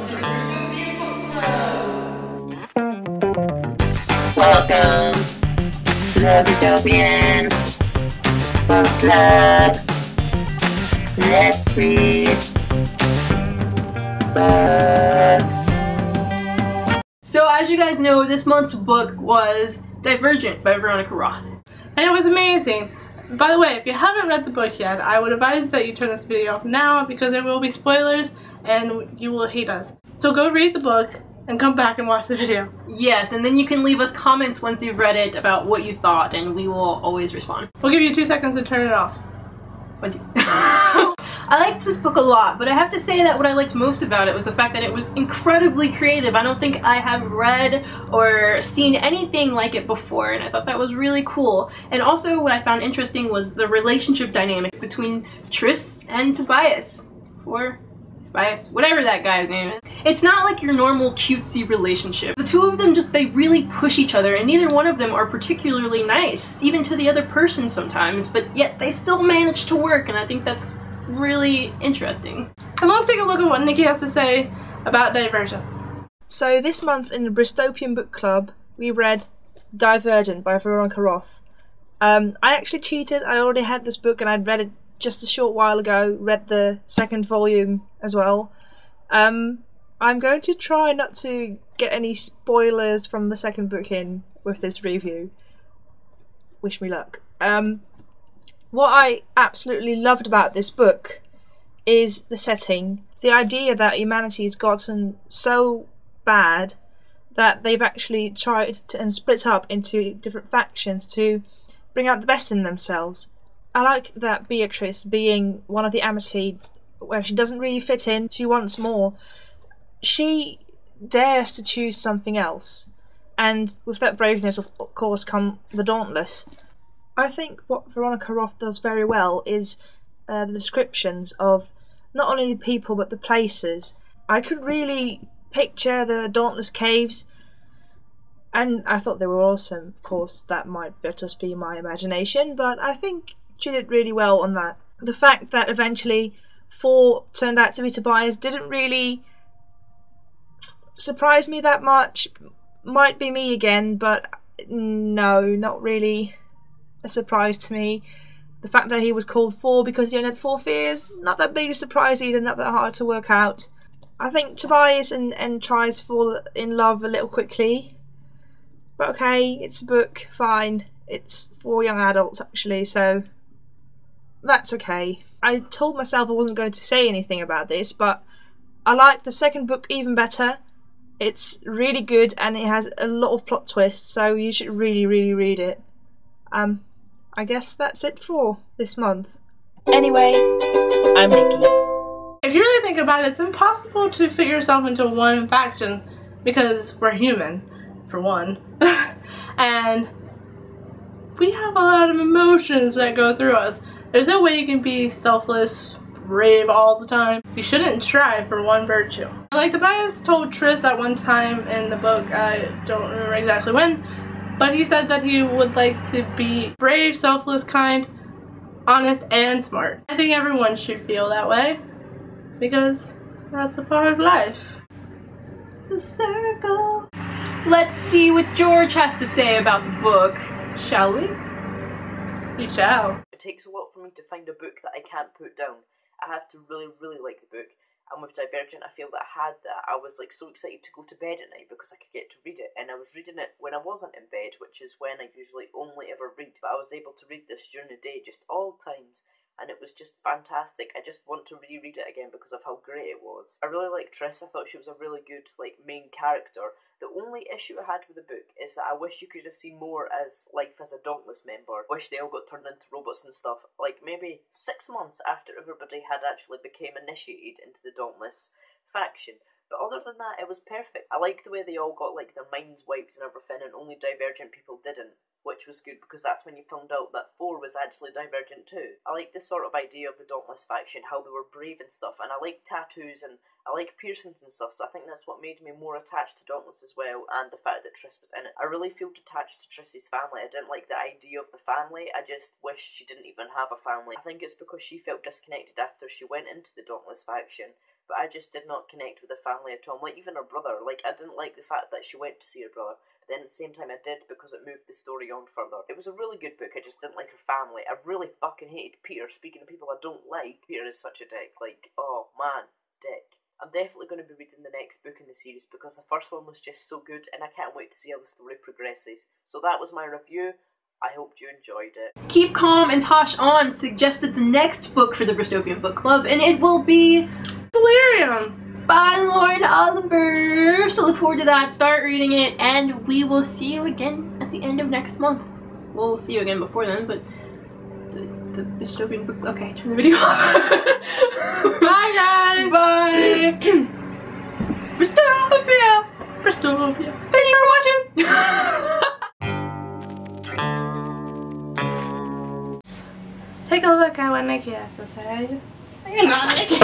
to the Brystopian Book Club! Welcome to the Brystopia Book Club. Let's read books. So as you guys know, this month's book was Divergent by Veronica Roth. And it was amazing. By the way, if you haven't read the book yet, I would advise that you turn this video off now because there will be spoilers and you will hate us. So go read the book and come back and watch the video. Yes, and then you can leave us comments once you've read it about what you thought, and we will always respond. We'll give you 2 seconds to turn it off. 1, 2. I liked this book a lot, but I have to say that what I liked most about it was the fact that it was incredibly creative. I don't think I have read or seen anything like it before, and I thought that was really cool. And also what I found interesting was the relationship dynamic between Tris and Tobias. Or Tobias, whatever that guy's name is. It's not like your normal cutesy relationship. The two of them they really push each other, and neither one of them are particularly nice, even to the other person sometimes, but yet they still manage to work, and I think that's really interesting. And let's take a look at what Nikki has to say about Divergent. So this month in the Brystopian Book Club, we read Divergent by Veronica Roth. I actually cheated. I already had this book and I'd read it just a short while ago, read the second volume as well. I'm going to try not to get any spoilers from the second book in with this review. Wish me luck. What I absolutely loved about this book is the setting. The idea that humanity has gotten so bad that they've actually tried to, and split up into different factions to bring out the best in themselves. I like that Beatrice, being one of the Amity, where she doesn't really fit in, she wants more. She dares to choose something else, and with that braveness of course come the Dauntless. I think what Veronica Roth does very well is the descriptions of not only the people but the places. I could really picture the Dauntless Caves, and I thought they were awesome. Of course, that might just be my imagination, but I think she did really well on that. The fact that eventually 4 turned out to be Tobias didn't really surprise me that much. Might be me again, but no, not really a surprise to me. The fact that he was called 4 because he only had 4 fears, not that big a surprise either, not that hard to work out. I think Tobias and tries to fall in love a little quickly, but okay, it's a book, fine. It's for young adults actually, so that's okay. I told myself I wasn't going to say anything about this, but I like the second book even better. It's really good and it has a lot of plot twists, so you should really read it. I guess that's it for this month. Anyway, I'm Nikki. If you really think about it, it's impossible to fit yourself into one faction because we're human, for one. And we have a lot of emotions that go through us. There's no way you can be selfless, brave all the time. You shouldn't strive for one virtue. Like Tobias told Tris at one time in the book, I don't remember exactly when, but he said that he would like to be brave, selfless, kind, honest, and smart. I think everyone should feel that way because that's a part of life. It's a circle. Let's see what George has to say about the book, shall we? We shall. It takes a lot for me to find a book that I can't put down. I have to really like the book. And with Divergent, I feel that I had that. I was like so excited to go to bed at night because I could get to read it. And I was reading it when I wasn't in bed, which is when I usually only ever read. But I was able to read this during the day, just all times. And it was just fantastic. I just want to reread it again because of how great it was. I really liked Tris. I thought she was a really good main character. The only issue I had with the book is that I wish you could have seen more as life as a Dauntless member. Wish they all got turned into robots and stuff. Like maybe 6 months after everybody had actually became initiated into the Dauntless faction. But other than that, it was perfect. I liked the way they all got their minds wiped and everything, and only Divergent people didn't, which was good because that's when you found out that 4 was actually Divergent too. I like this sort of idea of the Dauntless faction, how they were brave and stuff, and I like tattoos and I like piercings and stuff, so I think that's what made me more attached to Dauntless as well, and the fact that Tris was in it. I really feel attached to Tris's family. I didn't like the idea of the family, I just wish she didn't even have a family. I think it's because she felt disconnected after she went into the Dauntless faction, but I just did not connect with the family at all. Like, even her brother, like, I didn't like the fact that she went to see her brother, but then at the same time I did because it moved the story on further. It was a really good book, I just didn't like her family. I really fucking hated Peter. Speaking of people I don't like, Peter is such a dick. Like, oh man, dick. I'm definitely going to be reading the next book in the series because the first one was just so good and I can't wait to see how the story progresses. So that was my review. I hope you enjoyed it. Keep Calm and Tosh On suggested the next book for the Brystopian Book Club, and it will be Delirium by Lauren Oliver. So look forward to that, start reading it, and we will see you again at the end of next month. We'll see you again before then, but the Brystopian Book Club. Okay, turn the video off. Bye guys. Bye. Brystopia. Brystopia. Thanks for watching. Take a look at what Nikki has to say. You're not Nikki.